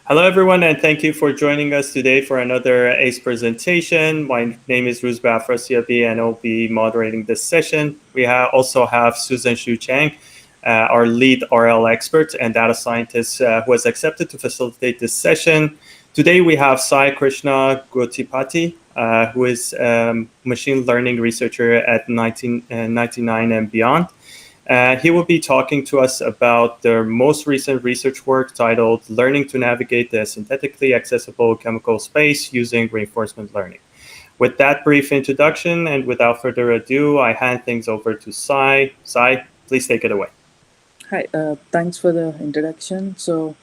Hello, everyone, and thank you for joining us today for another ACE presentation. My name is Rouzbeh Afrasiabi, and I'll be moderating this session. We also have Susan Xu Chang, our lead RL expert and data scientist who has accepted to facilitate this session. Today, we have Krishna Gottipati, who is a machine learning researcher at 1999 and beyond. He will be talking to us about their most recent research work titled Learning to Navigate the Synthetically Accessible Chemical Space Using Reinforcement Learning. With that brief introduction, and without further ado, I hand things over to Sai. Sai, please take it away. Hi, thanks for the introduction. So,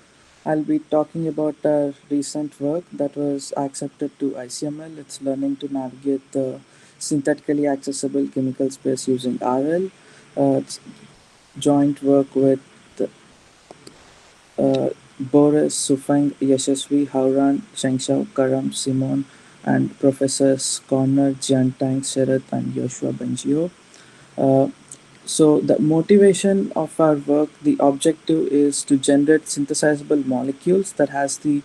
I'll be talking about a recent work that was accepted to ICML. It's learning to navigate the synthetically accessible chemical space using RL. It's joint work with uh, Boris, Sufang, Yashasvi, Hauran, Shengshao, Karam, Simon, and Professors Connor, Jiantang, Sherath, and Joshua Bengio. Uh, so the motivation of our work, the objective is to generate synthesizable molecules that has the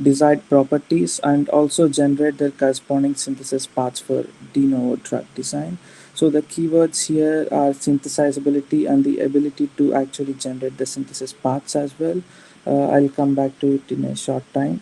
desired properties and also generate their corresponding synthesis paths for de novo drug design. So the keywords here are synthesizability and the ability to actually generate the synthesis paths as well. I'll come back to it in a short time.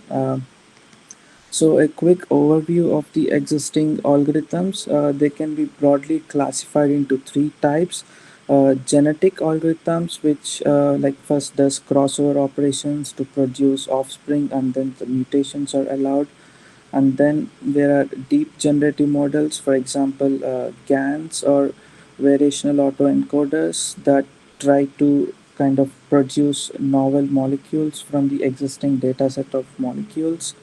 So a quick overview of the existing algorithms. They can be broadly classified into three types. Genetic algorithms, which like first does crossover operations to produce offspring, and then the mutations are allowed. And then there are deep generative models, for example, GANs or variational autoencoders that try to kind of produce novel molecules from the existing data set of molecules.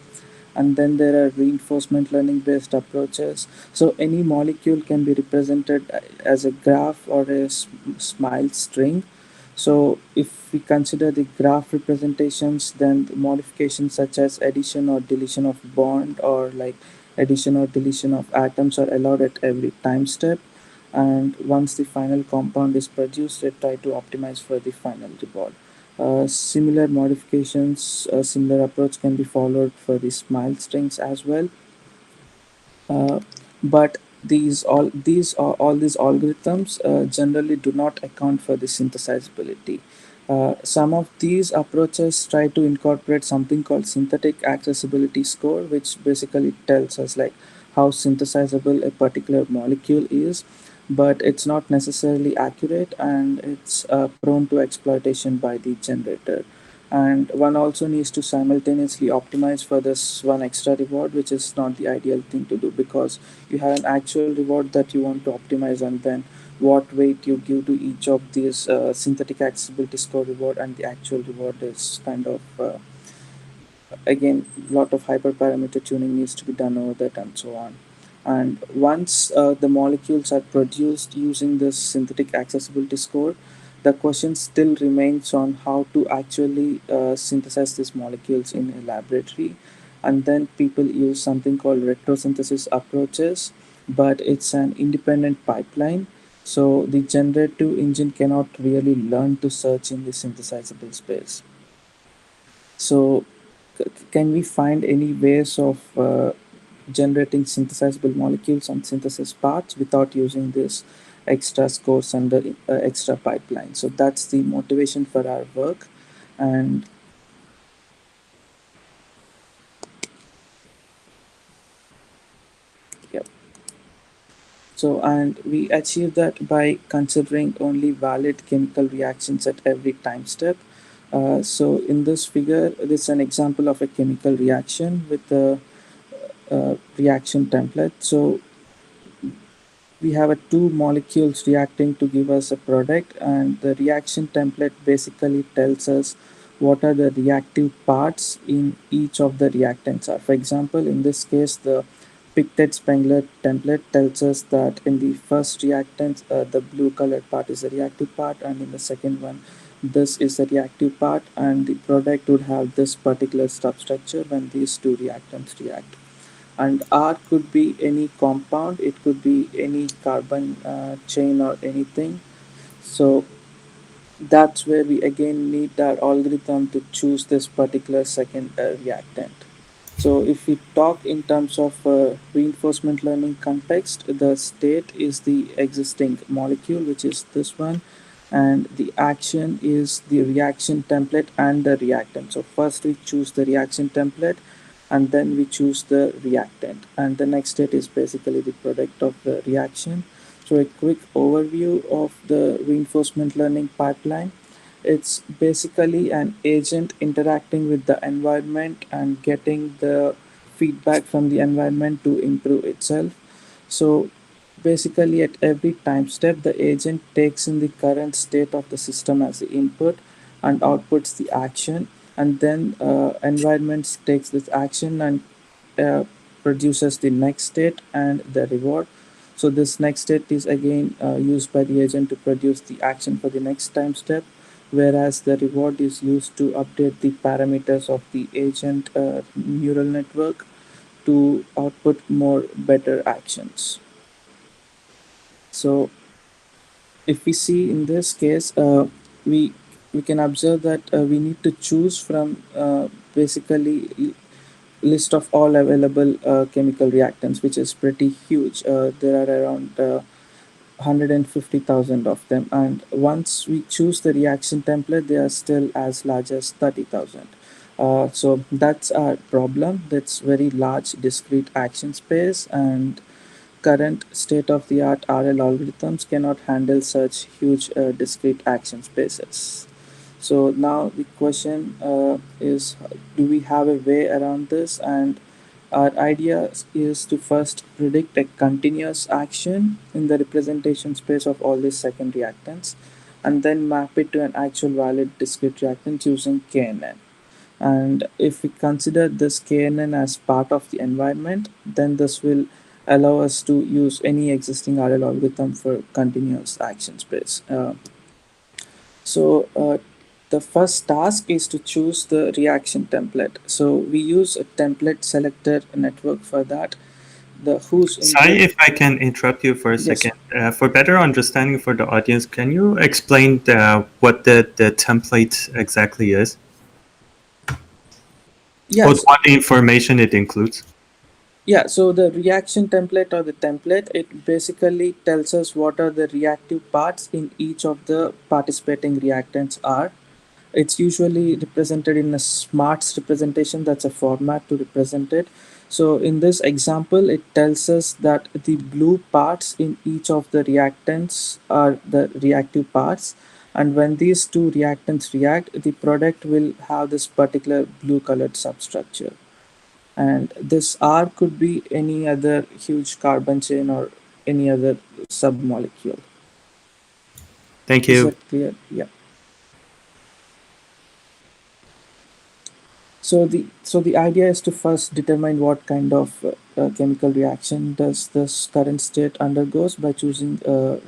And then there are reinforcement learning based approaches. So any molecule can be represented as a graph or a smile string. So if we consider the graph representations, then the modifications such as addition or deletion of bond or like addition or deletion of atoms are allowed at every time step. And once the final compound is produced, they try to optimize for the final reward. Similar modifications, a similar approach can be followed for the smile strings as well. Uh, but all these algorithms generally do not account for the synthesizability. Some of these approaches try to incorporate something called synthetic accessibility score, which basically tells us like how synthesizable a particular molecule is, but it's not necessarily accurate, and it's prone to exploitation by the generator. And one also needs to simultaneously optimize for this one extra reward, which is not the ideal thing to do, because you have an actual reward that you want to optimize, and then what weight you give to each of these synthetic accessibility score reward and the actual reward is kind of again, a lot of hyperparameter tuning needs to be done over that and so on. And once the molecules are produced using this synthetic accessibility score, the question still remains on how to actually synthesize these molecules in a laboratory. And then people use something called retrosynthesis approaches, but it's an independent pipeline. So the generative engine cannot really learn to search in the synthesizable space. So, can we find any ways of generating synthesizable molecules and synthesis paths without using this extra scores and the extra pipeline? So that's the motivation for our work, and yeah. So and we achieve that by considering only valid chemical reactions at every time step. So in this figure, this is an example of a chemical reaction with a reaction template. So we have a two molecules reacting to give us a product, and the reaction template basically tells us what are the reactive parts in each of the reactants are. For example, in this case, the Pictet Spengler template tells us that in the first reactant, the blue colored part is the reactive part, and in the second one, this is the reactive part, and the product would have this particular substructure when these two reactants react. And R could be any compound, it could be any carbon chain or anything. So That's where we again need our algorithm to choose this particular second reactant. So if we talk in terms of reinforcement learning context, the state is the existing molecule, which is this one, and the action is the reaction template and the reactant. So first we choose the reaction template, and then we choose the reactant, and the next state is basically the product of the reaction. So a quick overview of the reinforcement learning pipeline. It's basically an agent interacting with the environment and getting the feedback from the environment to improve itself. So basically, at every time step, the agent takes in the current state of the system as the input and outputs the action, and then environment takes this action and uh, produces the next state and the reward. So this next state is again used by the agent to produce the action for the next time step, whereas the reward is used to update the parameters of the agent neural network to output more better actions. So if we see in this case, we we can observe that we need to choose from basically list of all available chemical reactants, which is pretty huge. There are around 150,000 of them, and once we choose the reaction template, they are still as large as 30,000. So that's our problem. That's very large discrete action space, and current state of the art RL algorithms cannot handle such huge discrete action spaces. So now the question is, do we have a way around this? And our idea is to first predict a continuous action in the representation space of all these second reactants, and then map it to an actual valid discrete reactant using KNN. And if we consider this KNN as part of the environment, then this will allow us to use any existing RL algorithm for continuous action space. So the first task is to choose the reaction template. So we use a template selector network for that. The whose Sorry input, if I can interrupt you for a yes, second. For better understanding for the audience, can you explain what the template exactly is? Or yes, what information it includes? yeah. So the reaction template or the template, it basically tells us what are the reactive parts in each of the participating reactants are. It's usually represented in a smarts representation. That's a format to represent it. So in this example, it tells us that the blue parts in each of the reactants are the reactive parts, and when these two reactants react, the product will have this particular blue colored substructure. And this R could be any other huge carbon chain or any other submolecule. Thank Is you. that clear? Yeah. So the idea is to first determine what kind of chemical reaction does this current state undergoes by choosing a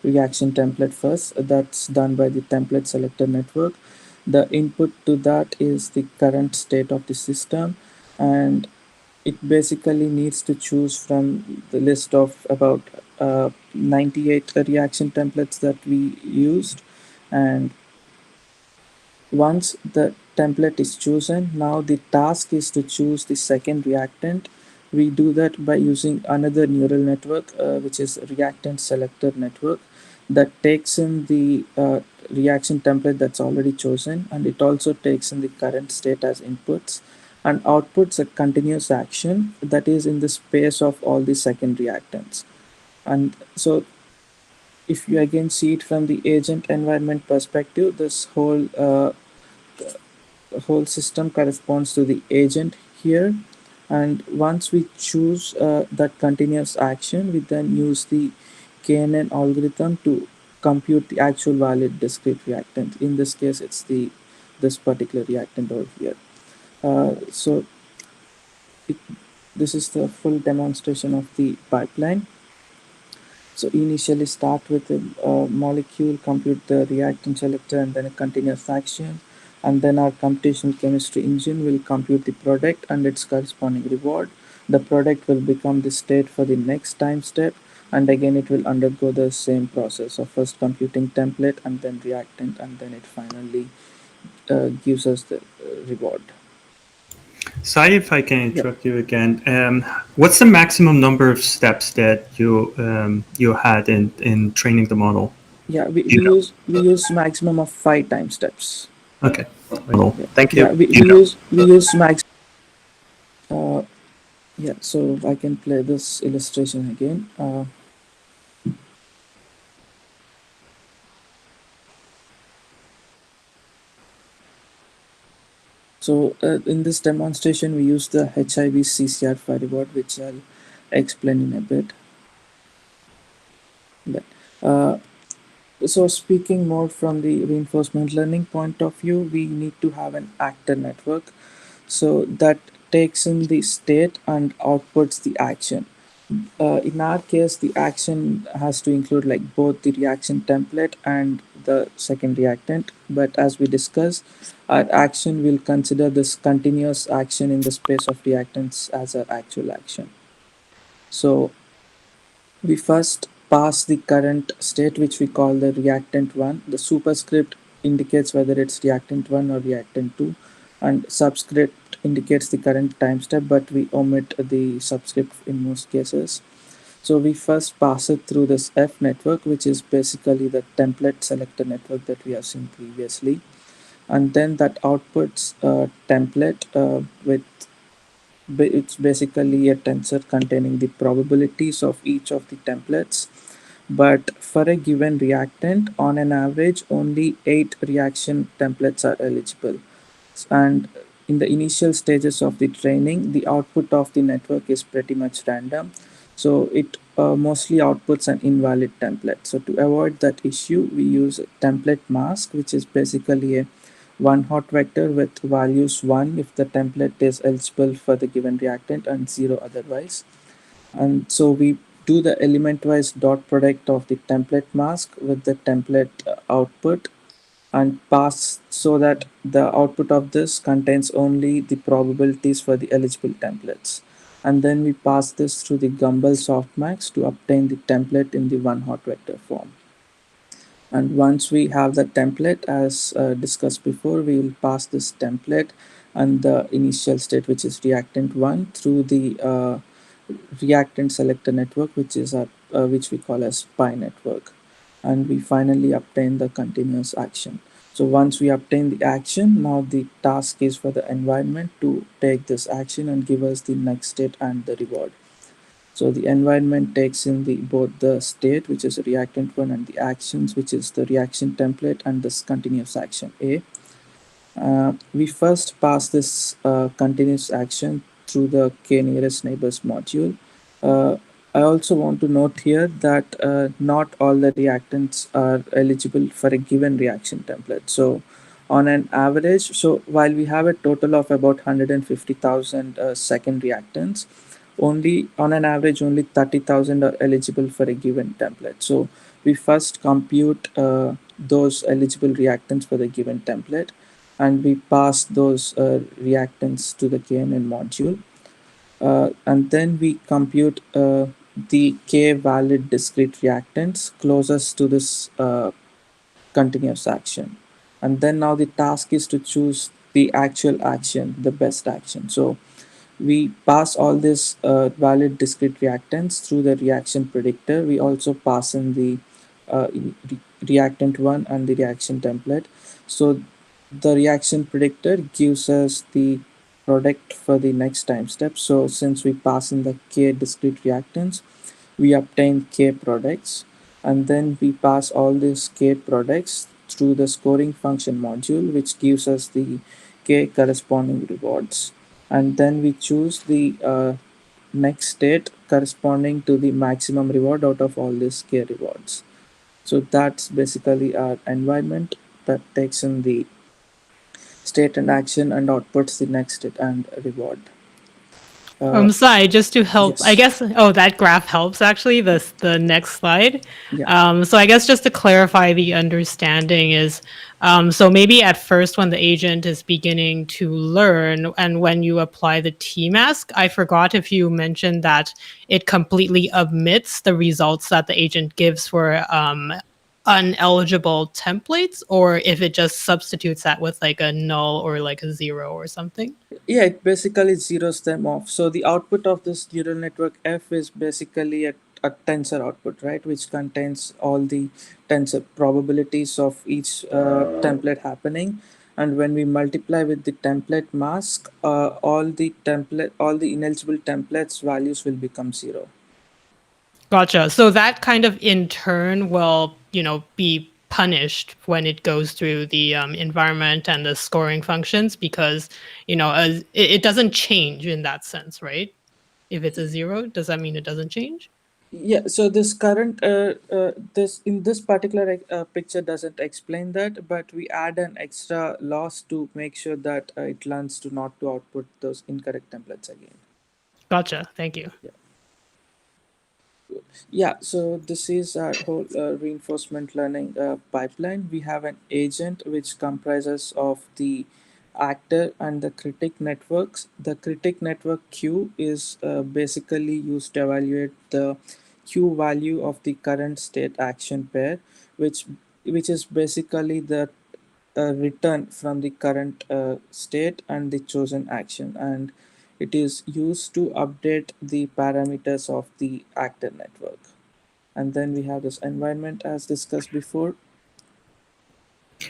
reaction template first. That's done by the template selector network. The input to that is the current state of the system, and it basically needs to choose from the list of about 98 reaction templates that we used. And once the template is chosen, now the task is to choose the second reactant. We do that by using another neural network, which is reactant selector network, that takes in the reaction template that's already chosen, and it also takes in the current state as inputs and outputs a continuous action that is in the space of all the second reactants. And so if you again see it from the agent environment perspective, this whole system corresponds to the agent here. And once we choose that continuous action, we then use the KNN algorithm to compute the actual valid discrete reactant. In this case, it's the this particular reactant over here. So it, this is the full demonstration of the pipeline. So initially start with a molecule, compute the reactant selector, and then a continuous action. And then our computational chemistry engine will compute the product and its corresponding reward. The product will become the state for the next time step. and again it will undergo the same process of first computing template and then reactant, and then it finally gives us the reward. Sorry if I can Yep. interrupt you again. What's the maximum number of steps that you had in training the model? Yeah, Do you know? we use maximum of 5 time steps. Okay. Well, Yeah, thank you. yeah, we use max. Uh, yeah, so I can play this illustration again. In this demonstration, we use the HIV CCR reward, which I'll explain in a bit. But, uh, so speaking more from the reinforcement learning point of view, we need to have an actor network. So that takes in the state and outputs the action. In our case, the action has to include like both the reaction template and the second reactant. But as we discussed, our action will consider this continuous action in the space of reactants as our actual action. So we first pass the current state, which we call the reactant 1. The superscript indicates whether it's reactant 1 or reactant 2, and subscript indicates the current time step, but we omit the subscript in most cases. So we first pass it through this F network, which is basically the template selector network that we have seen previously. And then that outputs a template with it's basically a tensor containing the probabilities of each of the templates. But for a given reactant, on an average, only 8 reaction templates are eligible. And in the initial stages of the training, the output of the network is pretty much random. So it mostly outputs an invalid template. So to avoid that issue, we use a template mask, which is basically a one hot vector with values 1 if the template is eligible for the given reactant and 0 otherwise. And so we do the element wise dot product of the template mask with the template output and pass, so that the output of this contains only the probabilities for the eligible templates. And then we pass this through the Gumbel softmax to obtain the template in the one hot vector form. And once we have the template, as discussed before, we will pass this template and the initial state, which is reactant 1, through the reactant selector network, which is which we call as pi network. And we finally obtain the continuous action. So once we obtain the action, now the task is for the environment to take this action and give us the next state and the reward. So the environment takes in the both the state, which is a reactant 1, and the actions, which is the reaction template and this continuous action A. We first pass this continuous action through the k nearest neighbors module. Uh, I also want to note here that not all the reactants are eligible for a given reaction template. So on an average, so while we have a total of about 150,000 second reactants, only on an average only 30,000 are eligible for a given template. So we first compute those eligible reactants for the given template, and we pass those reactants to the KNN module. And then we compute the k valid discrete reactants closest to this continuous action. And then now the task is to choose the actual action, the best action. So we pass all these valid discrete reactants through the reaction predictor. We also pass in the reactant 1 and the reaction template. So the reaction predictor gives us the product for the next time step. So since we pass in the k discrete reactants, we obtain k products, and then we pass all these k products through the scoring function module, which gives us the k corresponding rewards. And then we choose the next state corresponding to the maximum reward out of all these k rewards. So that's basically our environment that takes in the state and action and outputs the next state and reward. Sai, just to help, I Yes. guess, oh, that graph helps actually, the next slide. Yeah. So I guess just to clarify the understanding is, so maybe at first when the agent is beginning to learn and when you apply the T-mask, I forgot if you mentioned that it completely omits the results that the agent gives for uneligible templates, or if it just substitutes that with like a null or like a zero or something. Yeah, it basically zeroes them off. So the output of this neural network F is basically a tensor output, right, which contains all the tensor probabilities of each template happening. And when we multiply with the template mask, all the ineligible templates values will become zero. Gotcha. So that kind of in turn will, be punished when it goes through the environment and the scoring functions because, it doesn't change in that sense, right? If it's a zero, does that mean it doesn't change? Yeah, so this current this in this particular picture doesn't explain that, but we add an extra loss to make sure that it learns to not to output those incorrect templates again. Gotcha. Thank you. Yeah. Yeah, so this is our whole reinforcement learning pipeline. We have an agent which comprises of the actor and the critic networks. The critic network Q is basically used to evaluate the Q value of the current state action pair, which which is basically the return from the current state and the chosen action, and it is used to update the parameters of the actor network. And then we have this environment as discussed before.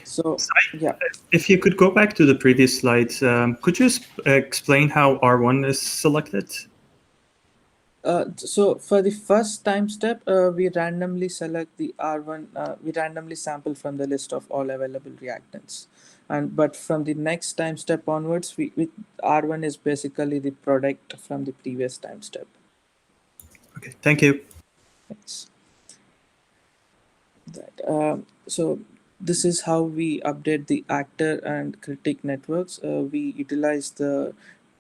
So yeah. If you could go back to the previous slides, could you explain how R1 is selected? So for the first time step, we randomly select the R1. We randomly sample from the list of all available reactants, and but from the next time step onwards, we R1 is basically the product from the previous time step. Okay, thank you. Thanks. That so this is how we update the actor and critic networks. We utilize the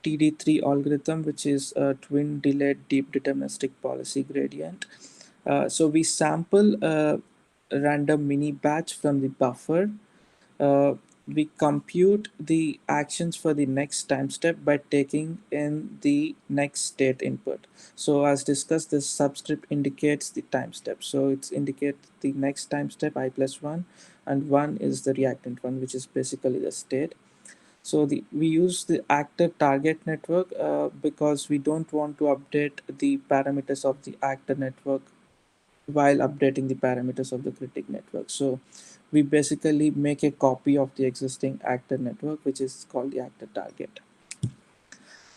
TD3 algorithm, which is a twin delayed deep deterministic policy gradient. So we sample a random mini batch from the buffer. uh, we compute the actions for the next time step by taking in the next state input. So as discussed, this subscript indicates the time step. So it's indicate the next time step I plus 1, and 1 is the reactant one, which is basically the state. So the we use the actor target network because we don't want to update the parameters of the actor network while updating the parameters of the critic network. So we basically make a copy of the existing actor network, which is called the actor target.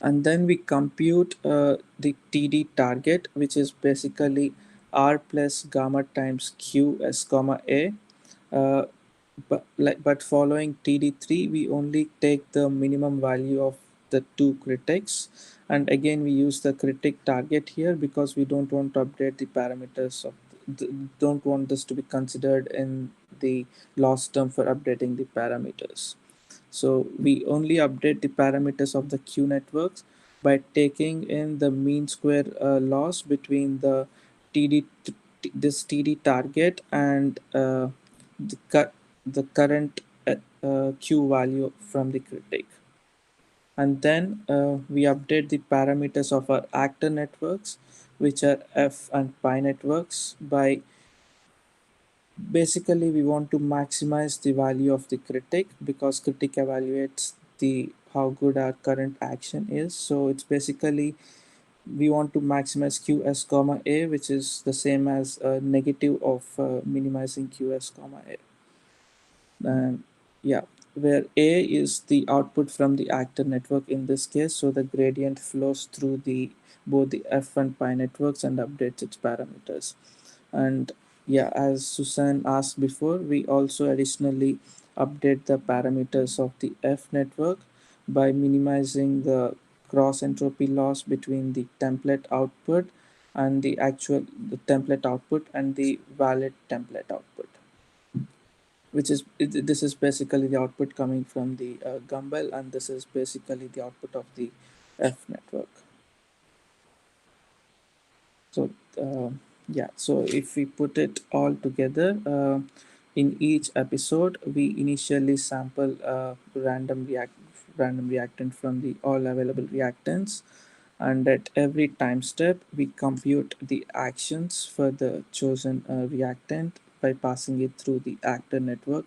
And then we compute the TD target, which is basically R plus gamma times Q S comma A. Uh, but following TD3, we only take the minimum value of the two critics, and again we use the critic target here because we don't want to update the parameters of don't want this to be considered in the loss term for updating the parameters. So we only update the parameters of the Q networks by taking in the mean square loss between the TD this TD target and the, the current Q value from the critic. And then we update the parameters of our actor networks, which are F and pi networks, by basically we want to maximize the value of the critic because critic evaluates the how good our current action is. So it's basically we want to maximize qs comma a, which is the same as a negative of minimizing qs comma a. And yeah, where a is the output from the actor network in this case, so the gradient flows through the both the f and pi networks and updates its parameters. And yeah, as Susan asked before, we also additionally update the parameters of the f network by minimizing the cross entropy loss between the template output and the template output and the valid template output, which is this is basically the output coming from the gumbel, and this is basically the output of the f network. So yeah, so if we put it all together, in each episode we initially sample random reactant from the all available reactants, and at every time step we compute the actions for the chosen reactant by passing it through the actor network.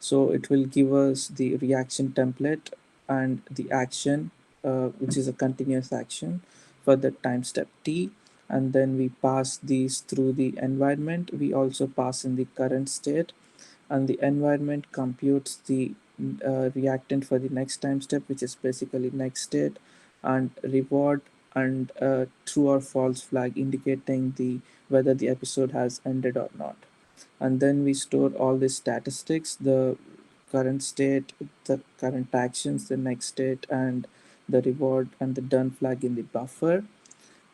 So it will give us the reaction template and the action, which is a continuous action for the time step t. And then we pass these through the environment. We also pass in the current state, and the environment computes the reactant for the next time step, which is basically next state, and reward and true or false flag indicating the whether the episode has ended or not. And then we store all the statistics, the current state, the current actions, the next state, and the reward and the done flag in the buffer.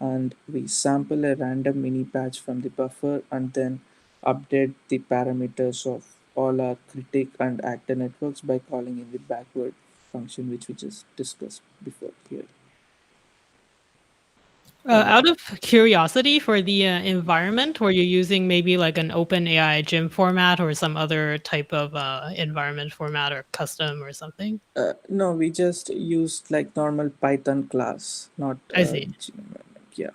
And we sample a random mini patch from the buffer and then update the parameters of all our critic and actor networks by calling in the backward function, which we just discussed before here. Out of curiosity, for the environment, were you using maybe like an OpenAI gym format or some other type of environment format or custom or something? No, we just used like normal Python class, not I see. yeah.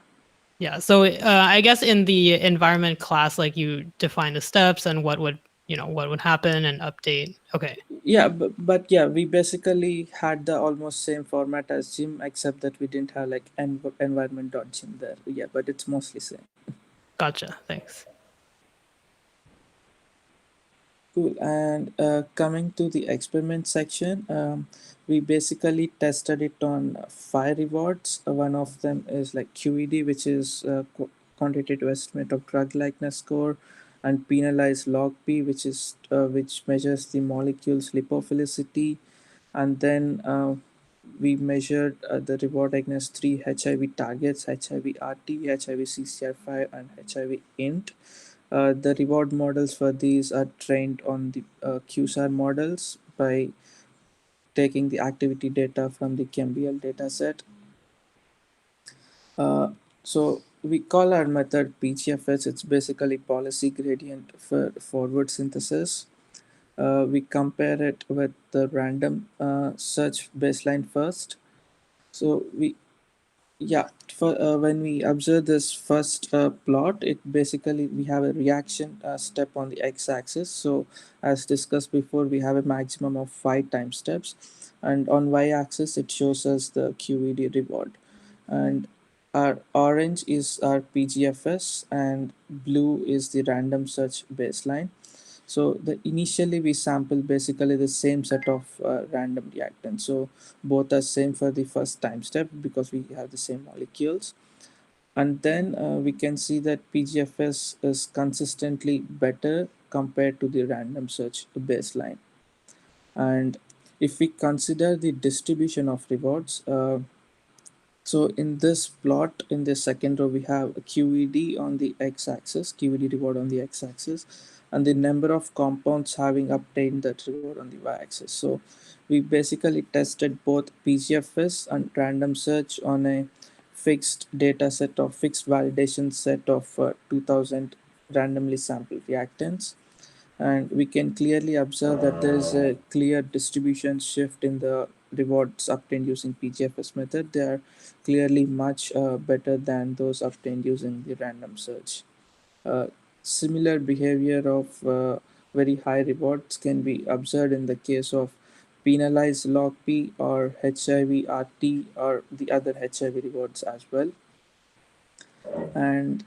Yeah. So I guess in the environment class, like you define the steps and what would what would happen and update. Okay. Yeah, but yeah, we basically had the almost same format as gym, except that we didn't have like environment.gym there. Yeah, but it's mostly same. Gotcha. Thanks. Cool. And coming to the experiment section, we basically tested it on five rewards. One of them is like QED, which is quantitative estimate of drug likeness score, and penalized logP, which measures the molecule's lipophilicity. And then we measured the reward against three HIV targets: HIV-RT, HIV-CCR5, and HIV-INT. The reward models for these are trained on the QSAR models by taking the activity data from the ChemBL dataset. Uh, so we call our method PGFS. It's basically policy gradient for forward synthesis. We compare it with the random search baseline first. So we Yeah, for when we observe this first plot, it basically we have a reaction step on the x-axis. So as discussed before, we have a maximum of 5 time steps, and on y-axis it shows us the QED reward, and our orange is our PGFS and blue is the random search baseline. So the initially we sample basically the same set of random reactants. So both are same for the first time step because we have the same molecules. And then we can see that PGFS is consistently better compared to the random search baseline. And if we consider the distribution of rewards, so in this plot, in the second row, we have a QED on the x-axis, QED reward on the x-axis, and the number of compounds having obtained that reward on the y-axis. So we basically tested both PGFS and random search on a fixed data set of fixed validation set of 2000 randomly sampled reactants, and we can clearly observe that there is a clear distribution shift in the rewards obtained using PGFS method. They are clearly much better than those obtained using the random search. Similar behavior of very high rewards can be observed in the case of penalized log P or HIV RT or the other HIV rewards as well. And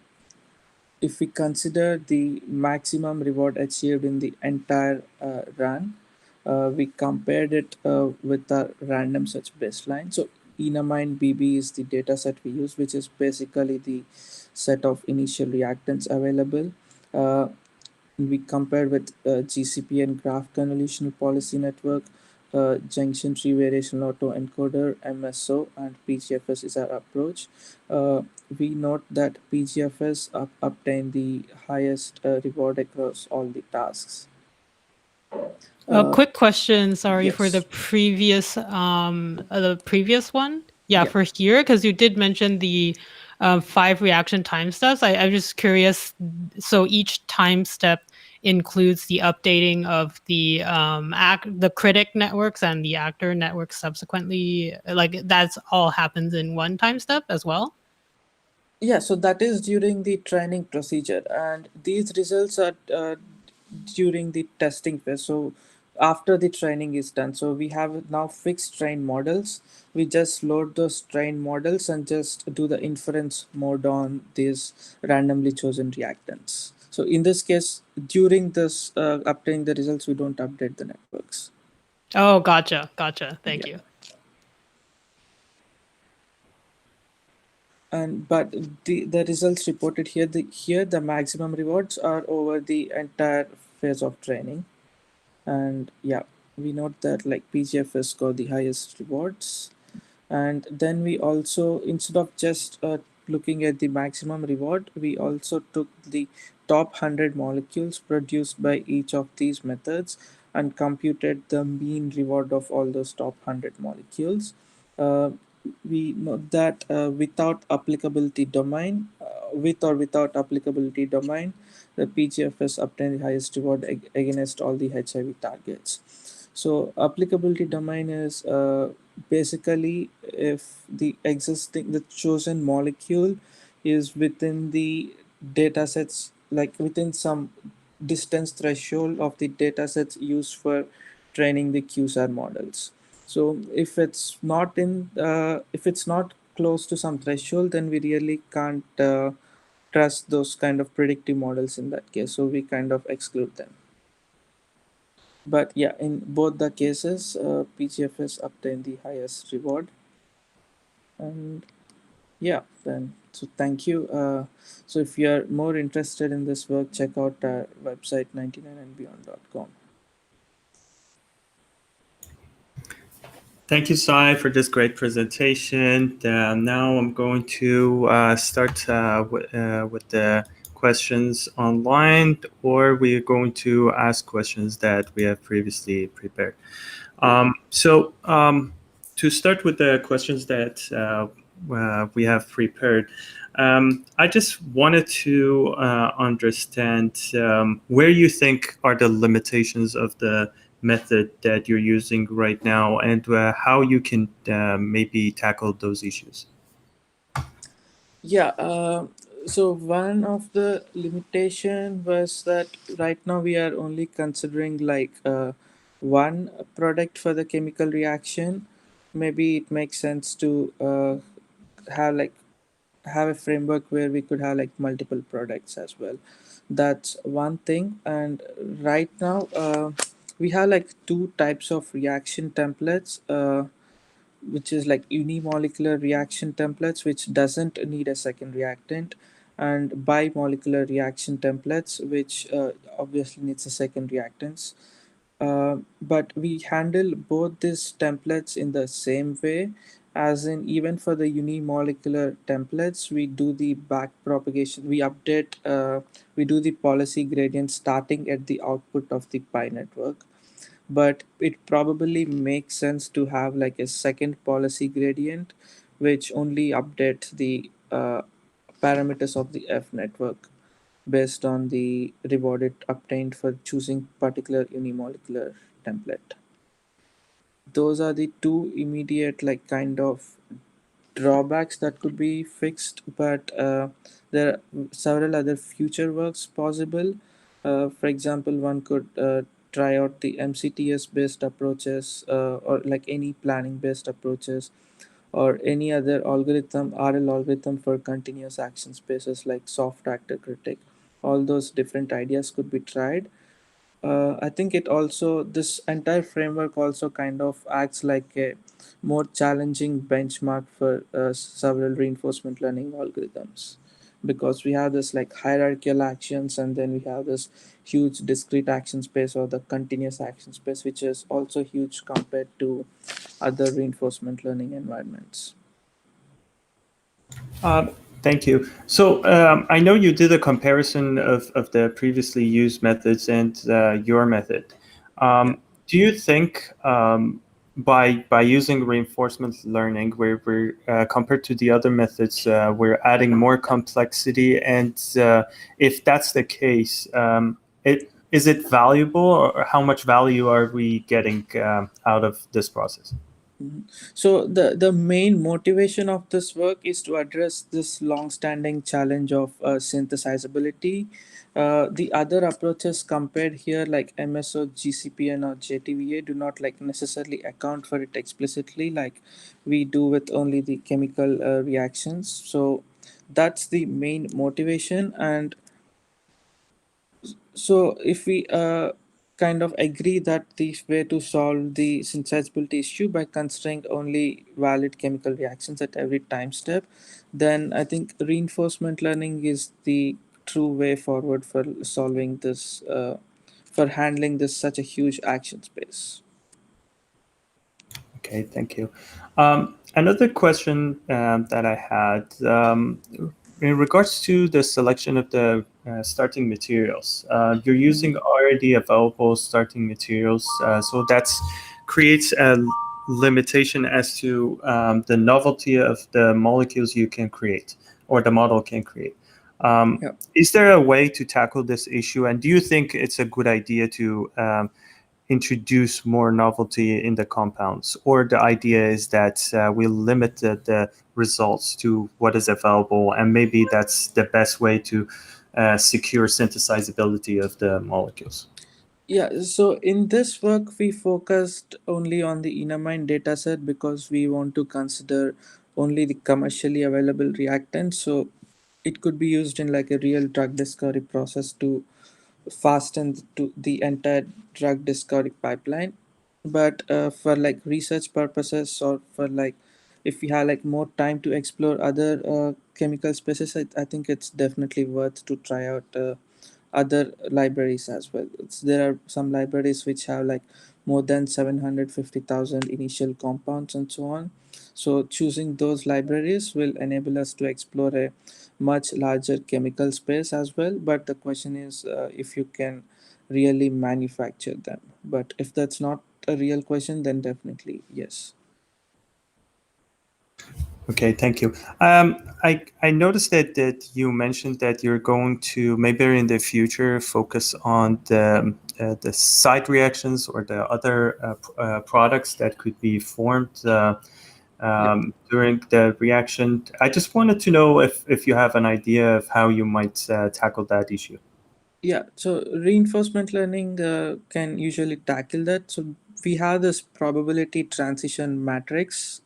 if we consider the maximum reward achieved in the entire run, we compared it with the random search baseline. So enamine BB is the data set we use, which is basically the set of initial reactants available. Uh, we compared with GCP and graph convolutional policy network, junction tree variational autoencoder, MSO, and PGFS is our approach. We note that PGFS obtained the highest reward across all the tasks. A Uh, quick question, sorry, for yes, the previous one. Yeah, yeah. for here, because you did mention the 5 reaction time steps. I'm just curious. So each time step includes the updating of the critic networks and the actor networks subsequently. Like that's all happens in one time step as well. Yeah, so that is during the training procedure, and these results are during the testing phase. So after the training is done, so we have now fixed train models. We just load those train models and just do the inference mode on these randomly chosen reactants. So in this case, during this obtaining the results, we don't update the networks. Oh, gotcha. Thank Yeah. you. And but the results reported here, the maximum rewards are over the entire phase of training. And yeah, we note that like PGFS got the highest rewards. And then we also, instead of just looking at the maximum reward, we also took the top 100 molecules produced by each of these methods and computed the mean reward of all those top 100 molecules. uh, we note that without applicability domain, with or without applicability domain, the PGFS obtained the highest reward against all the HIV targets. So applicability domain is basically if the chosen molecule is within the data sets, like within some distance threshold of the data sets used for training the QSAR models. So if it's not close to some threshold, then we really can't trust those kind of predictive models in that case. So we kind of exclude them. But yeah, in both the cases, PGFS obtained the highest reward. And yeah, then so thank you. So if you are more interested in this work, check out our website 99andbeyond.com. Thank you, Sai, for this great presentation. Now I'm going to start with the questions online, or we're going to ask questions that we have previously prepared. To start with the questions that we have prepared, I just wanted to understand where you think are the limitations of the method that you're using right now, and how you can maybe tackle those issues. Yeah, so one of the limitation was that right now we are only considering like one product for the chemical reaction. Maybe it makes sense to have like have a framework where we could have like multiple products as well. That's one thing. And right now we have like two types of reaction templates, which is like unimolecular reaction templates, which doesn't need a second reactant, and bimolecular reaction templates, which obviously needs a second reactants. But we handle both these templates in the same way, as in even for the unimolecular templates, we do the back propagation, we do the policy gradient starting at the output of the pi network. But it probably makes sense to have like a second policy gradient which only updates the parameters of the F network based on the reward it obtained for choosing particular unimolecular template. Those are the two immediate like kind of drawbacks that could be fixed, but there are several other future works possible. For example, one could try out the MCTS based approaches, or like any planning based approaches, or any other algorithm, RL algorithm for continuous action spaces like soft actor critic. All those different ideas could be tried. I think it also, this entire framework also kind of acts like a more challenging benchmark for several reinforcement learning algorithms, because we have this like hierarchical actions, and then we have this huge discrete action space or the continuous action space, which is also huge compared to other reinforcement learning environments. Uh, Thank you. So I know you did a comparison of the previously used methods and your method. Yeah. Do you think by using reinforcement learning, we're compared to the other methods, we're adding more complexity. And if that's the case, is it valuable, or how much value are we getting out of this process? So the main motivation of this work is to address this long-standing challenge of synthesizability. The other approaches compared here, like MSO, GCPN, or JTVA, do not like necessarily account for it explicitly, like we do with only the chemical reactions. So that's the main motivation. And so if we kind of agree that the way to solve the synthesizability issue by considering only valid chemical reactions at every time step, then I think reinforcement learning is the true way forward for solving this, for handling this such a huge action space. Okay, thank you. Another question that I had, in regards to the selection of the starting materials, you're using already available starting materials, so that creates a limitation as to the novelty of the molecules you can create, or the model can create. Yeah. Is there a way to tackle this issue, and do you think it's a good idea to introduce more novelty in the compounds, or the idea is that we limit the results to what is available, and maybe that's the best way to secure synthesizability of the molecules? Yeah, so in this work, we focused only on the enamine dataset because we want to consider only the commercially available reactants. So it could be used in like a real drug discovery process to fasten to the entire drug discovery pipeline. But for like research purposes, or for like if we have like more time to explore other chemical species, I think it's definitely worth to try out other libraries as well. There are some libraries which have like more than 750,000 initial compounds and so on. So choosing those libraries will enable us to explore a much larger chemical space as well. But the question is if you can really manufacture them. But if that's not a real question, then definitely yes. Okay, thank you. I noticed that you mentioned that you're going to maybe in the future focus on the side reactions, or the other products that could be formed during the reaction. I just wanted to know if you have an idea of how you might tackle that issue. Yeah, so reinforcement learning can usually tackle that. So we have this probability transition matrix,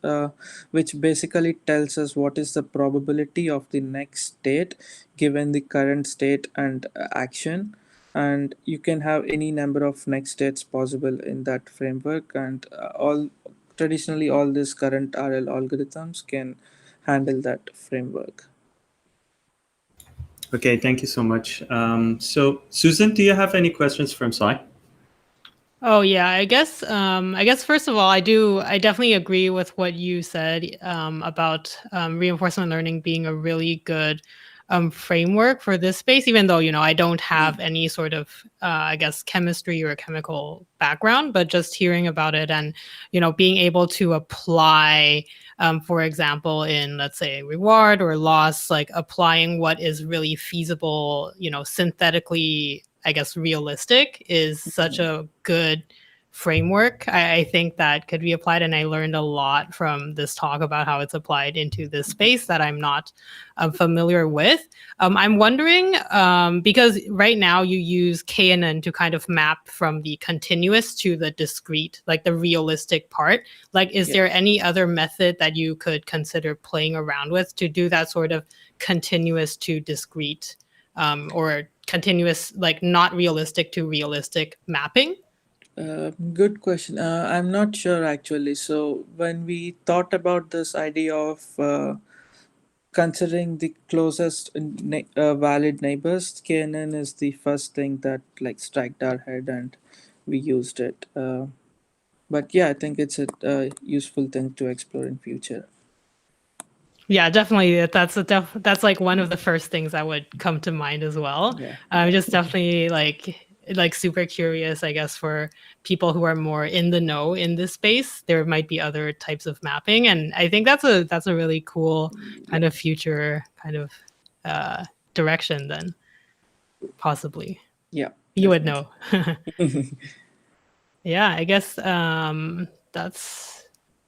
which basically tells us what is the probability of the next state given the current state and action. And you can have any number of next states possible in that framework. And all traditionally, all these current RL algorithms can handle that framework. Okay, thank you so much. So, Susan, do you have any questions from Sai? Oh yeah, I guess first of all, I definitely agree with what you said about reinforcement learning being a really good framework for this space, even though, I don't have any sort of I guess chemistry or chemical background, but just hearing about it and, being able to apply, for example, in, let's say, reward or loss, like applying what is really feasible, synthetically, I guess, realistic is such a good framework. I think that could be applied, and I learned a lot from this talk about how it's applied into this space that I'm not familiar with. I'm wondering, because right now you use KNN to kind of map from the continuous to the discrete, like the realistic part. Like, is there any other method that you could consider playing around with to do that sort of continuous to discrete, or continuous, like not realistic to realistic mapping? Good question. I'm not sure actually. So when we thought about this idea of considering the closest valid neighbors, KNN is the first thing that like struck our head, and we used it. But yeah, I think it's a useful thing to explore in future. Yeah, definitely. That's like one of the first things that would come to mind as well. Yeah. Just definitely like like super curious, I guess, for people who are more in the know in this space, there might be other types of mapping. And I think that's a really cool kind of future kind of direction then, possibly. Yeah, You would know. definitely. Yeah, I guess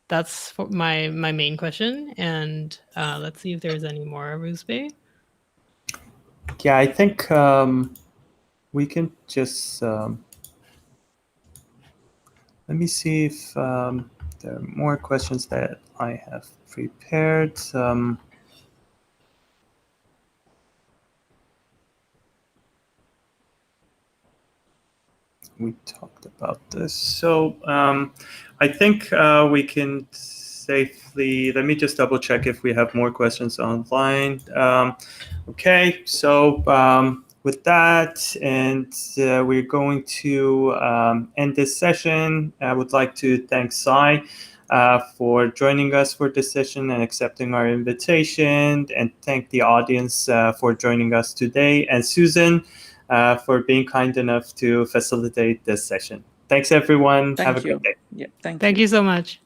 that's for my main question. And let's see if there's any more, Rouzbeh. Yeah, I think we can just let me see if there are more questions that I have prepared. We talked about this. So I think we can safely, let me just double check if we have more questions online. Okay, so with that, and we're going to end this session. I would like to thank Sai for joining us for this session and accepting our invitation, and thank the audience for joining us today, and Susan for being kind enough to facilitate this session. Thanks, everyone. Have a Thank you. good day. Yeah, thank Thank you. you so much.